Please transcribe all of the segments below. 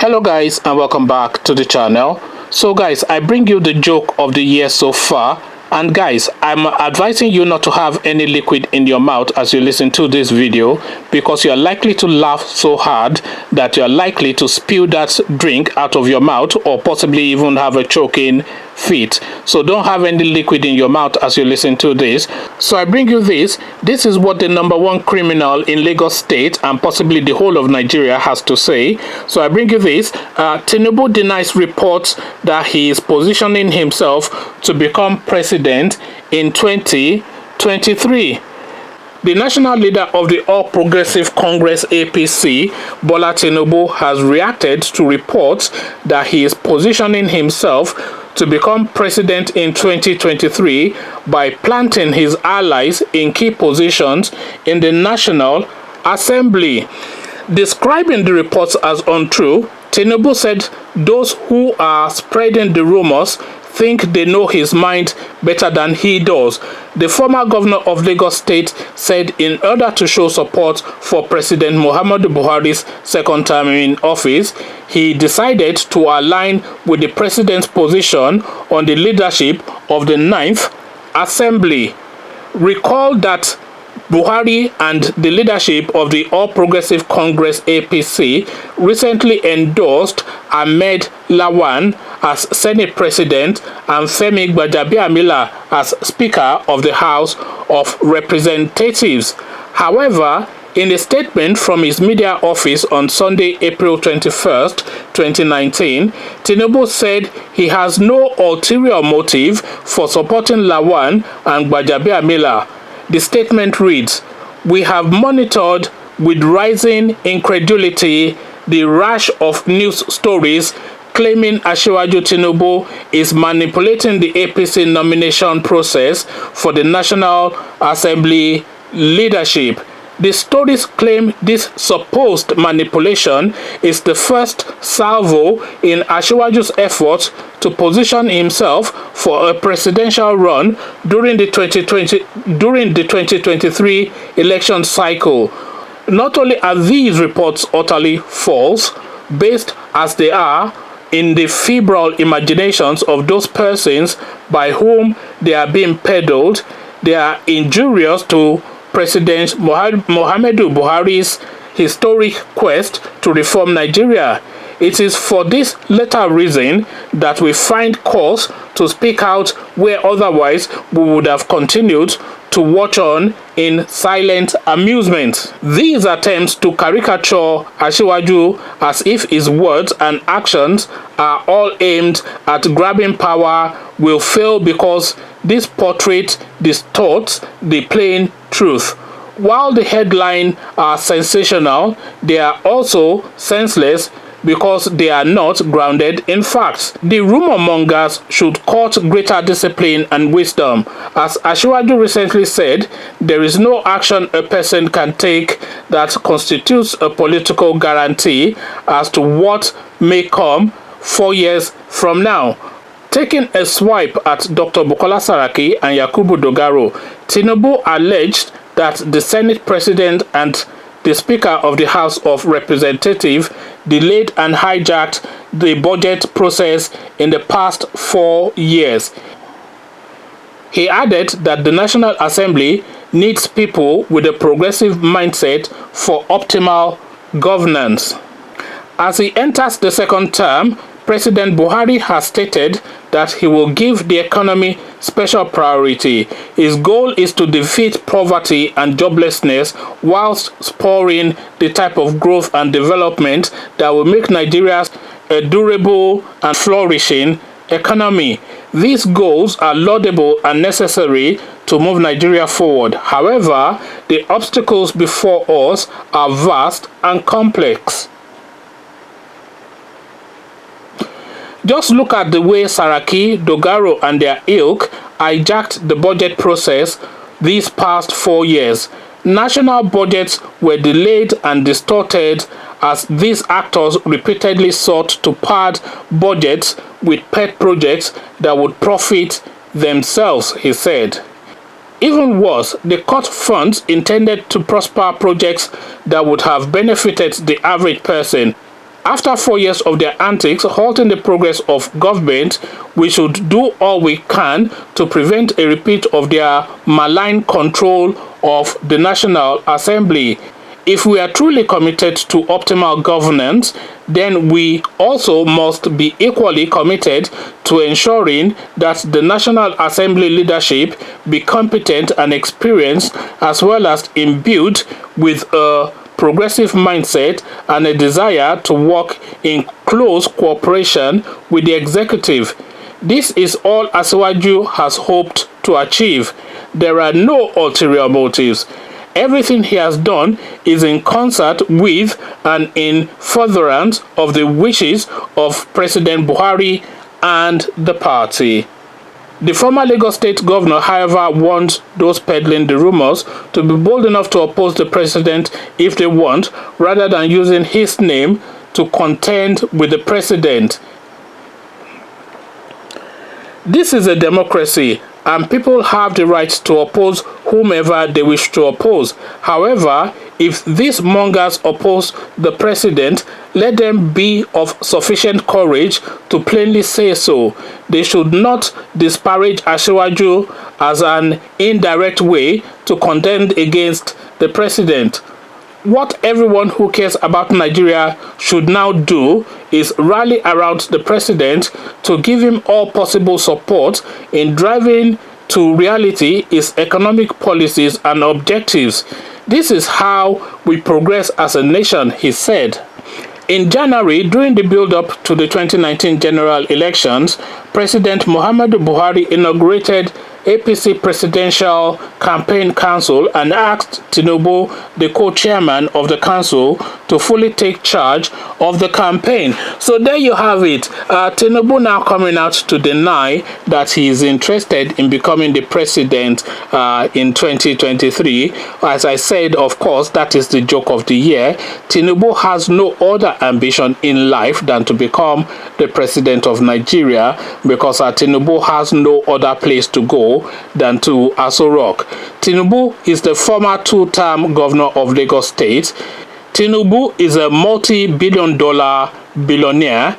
Hello guys, and welcome back to the channel. So guys, I bring you the joke of the year so far, and guys, I'm advising you not to have any liquid in your mouth as you listen to this video, because you're likely to laugh so hard that you're likely to spill that drink out of your mouth, or possibly even have a choking fit. So don't have any liquid in your mouth as you listen to this. So I bring you this. This is what the #1 criminal in Lagos State and possibly the whole of Nigeria has to say. So I bring you this. Tinubu denies reports that he is positioning himself to become president in 2023. The national leader of the All Progressive Congress APC, Bola Tinubu, has reacted to reports that he is positioning himself to become president in 2023 by planting his allies in key positions in the National Assembly. Describing the reports as untrue, Tinubu said those who are spreading the rumors think they know his mind better than he does. The former governor of Lagos State said in order to show support for President Muhammadu Buhari's second term in office, he decided to align with the president's position on the leadership of the 9th Assembly. Recall that Buhari and the leadership of the All Progressive Congress APC recently endorsed Ahmed Lawan as Senate President and Femi Gbajabiamila as Speaker of the House of Representatives. However, in a statement from his media office on Sunday, April 21st, 2019, Tinubu said he has no ulterior motive for supporting Lawan and Gbajabiamila. The statement reads, "We have monitored with rising incredulity the rash of news stories claiming Asiwaju Tinubu is manipulating the APC nomination process for the National Assembly leadership. The stories claim this supposed manipulation is the first salvo in Asiwaju's efforts to position himself for a presidential run during the 2023 election cycle. Not only are these reports utterly false, based as they are in the febrile imaginations of those persons by whom they are being peddled, they are injurious to President Muhammadu Buhari's historic quest to reform Nigeria. It is for this latter reason that we find cause to speak out where otherwise we would have continued to watch on in silent amusement. These attempts to caricature Asiwaju as if his words and actions are all aimed at grabbing power will fail, because this portrait distorts the plain truth. While the headlines are sensational, they are also senseless because they are not grounded in facts. The rumor mongers should court greater discipline and wisdom. As Asiwaju recently said, there is no action a person can take that constitutes a political guarantee as to what may come 4 years from now. Taking a swipe at Dr. Bukola Saraki and Yakubu Dogaro, Tinubu alleged that the Senate President and the Speaker of the House of Representatives delayed and hijacked the budget process in the past 4 years. He added that the National Assembly needs people with a progressive mindset for optimal governance. As he enters the second term, President Buhari has stated that he will give the economy special priority. His goal is to defeat poverty and joblessness whilst spurring the type of growth and development that will make Nigeria a durable and flourishing economy. These goals are laudable and necessary to move Nigeria forward. However, the obstacles before us are vast and complex. Just look at the way Saraki, Dogaro and their ilk hijacked the budget process these past 4 years. National budgets were delayed and distorted as these actors repeatedly sought to pad budgets with pet projects that would profit themselves, he said. Even worse, they cut funds intended to prosper projects that would have benefited the average person. After 4 years of their antics halting the progress of government, we should do all we can to prevent a repeat of their malign control of the National Assembly. If we are truly committed to optimal governance, then we also must be equally committed to ensuring that the National Assembly leadership be competent and experienced, as well as imbued with a progressive mindset and a desire to work in close cooperation with the executive. This is all Asiwaju has hoped to achieve. There are no ulterior motives. Everything he has done is in concert with and in furtherance of the wishes of President Buhari and the party. The former Lagos State governor, however, wants those peddling the rumors to be bold enough to oppose the president if they want, rather than using his name to contend with the president. This is a democracy, and people have the right to oppose whomever they wish to oppose. However, if these mongers oppose the president, let them be of sufficient courage to plainly say so. They should not disparage Asiwaju as an indirect way to contend against the president. What everyone who cares about Nigeria should now do is rally around the president to give him all possible support in driving to reality his economic policies and objectives. This is how we progress as a nation, he said. In January, during the build-up to the 2019 general elections, President Muhammadu Buhari inaugurated APC Presidential Campaign Council and asked Tinubu, the co-chairman of the council, to fully take charge of the campaign. So there you have it. Tinubu now coming out to deny that he is interested in becoming the president in 2023. As I said, of course, that is the joke of the year. Tinubu has no other ambition in life than to become the president of Nigeria, because Tinubu has no other place to go than to Aso Rock. Tinubu is the former two-term governor of Lagos State. Tinubu is a multi-billion-dollar billionaire.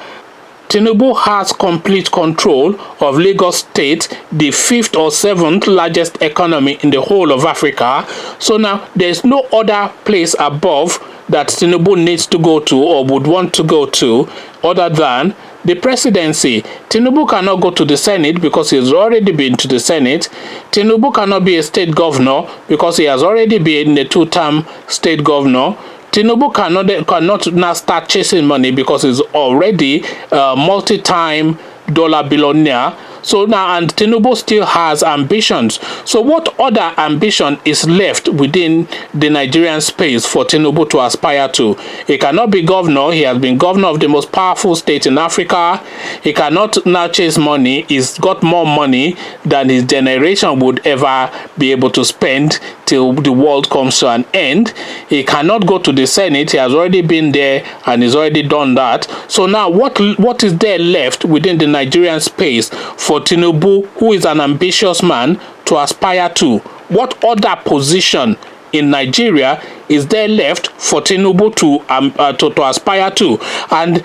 Tinubu has complete control of Lagos State, the 5th or 7th largest economy in the whole of Africa. So now there's no other place above that Tinubu needs to go to or would want to go to other than the presidency. Tinubu cannot go to the Senate because he has already been to the Senate. Tinubu cannot be a state governor because he has already been a two-term state governor. Tinubu cannot now start chasing money because he's already a multi-time dollar billionaire. So now, and Tinubu still has ambitions. So what other ambition is left within the Nigerian space for Tinubu to aspire to? He cannot be governor. He has been governor of the most powerful state in Africa. He cannot now chase money. He's got more money than his generation would ever be able to spend till the world comes to an end. He cannot go to the Senate. He has already been there and he's already done that. So now what is there left within the Nigerian space for Tinubu, who is an ambitious man, to aspire to? What other position in Nigeria is there left for Tinubu to aspire to? And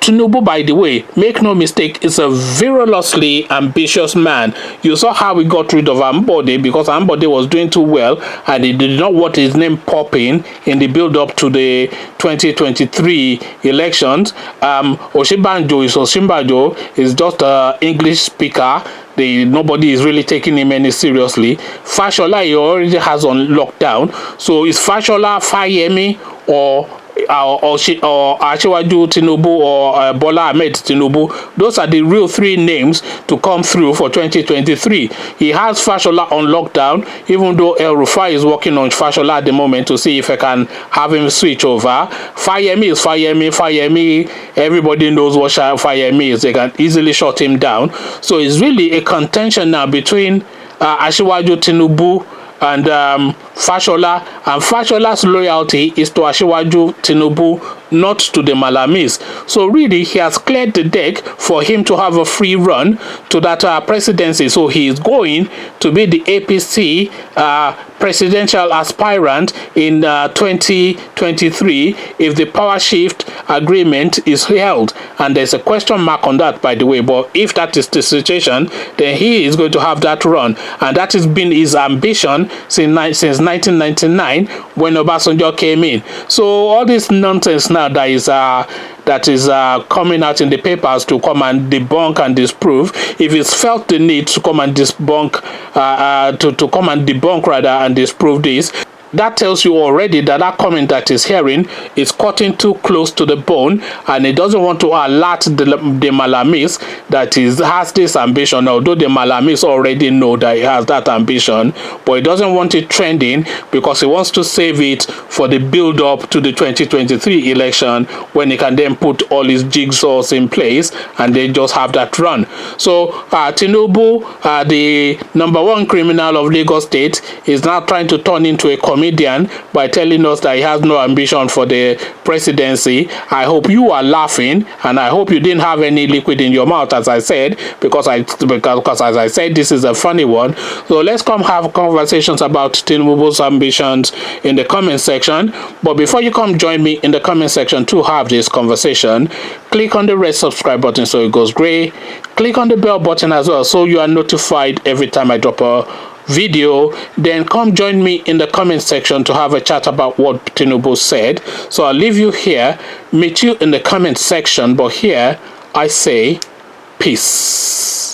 Tinubu, by the way, make no mistake, is a virtuously ambitious man. You saw how he got rid of Ambode because Ambode was doing too well and he did not want his name popping in the build-up to the 2023 elections. Osinbajo is just an English speaker. Nobody is really taking him any seriously. Fashola he already has on lockdown. So is Fashola, Fayemi, or Asiwaju Tinubu or Bola Ahmed Tinubu? Those are the real three names to come through for 2023. He has Fashola on lockdown, even though El Rufai is working on Fashola at the moment to see if I can have him switch over. Fayemi is Fayemi. Everybody knows what Fayemi is. They can easily shut him down. So it's really a contention now between Asiwaju Tinubu and Fashola, and Fashola's loyalty is to Asiwaju Tinubu, not to the Malamis. So really, he has cleared the deck for him to have a free run to that presidency. So he is going to be the APC presidential aspirant in 2023 if the power shift agreement is held. And there's a question mark on that, by the way. But if that is the situation, then he is going to have that run. And that has been his ambition since 1999 when Obasanjo came in. So all this nonsense now that is coming out in the papers to come and debunk and disprove, if it's felt the need to come and debunk rather and disprove this, that tells you already that that comment that is hearing is cutting too close to the bone, and it doesn't want to alert the Malamis that he has this ambition, although the Malamis already know that he has that ambition, but he doesn't want it trending because he wants to save it for the build-up to the 2023 election, when he can then put all his jigsaws in place and they just have that run. So Tinubu, the #1 criminal of Lagos State, is now trying to turn into a comedian by telling us that he has no ambition for the presidency. I hope you are laughing, and I hope you didn't have any liquid in your mouth, as I said, because as I said, this is a funny one. So let's come have conversations about Tinubu's ambitions in the comment section. But before you come join me in the comment section to have this conversation, click on the red subscribe button so it goes gray. Click on the bell button as well so you are notified every time I drop a video. Then come join me in the comment section to have a chat about what Tinubu said. So I'll leave you here, meet you in the comment section, but here I say peace.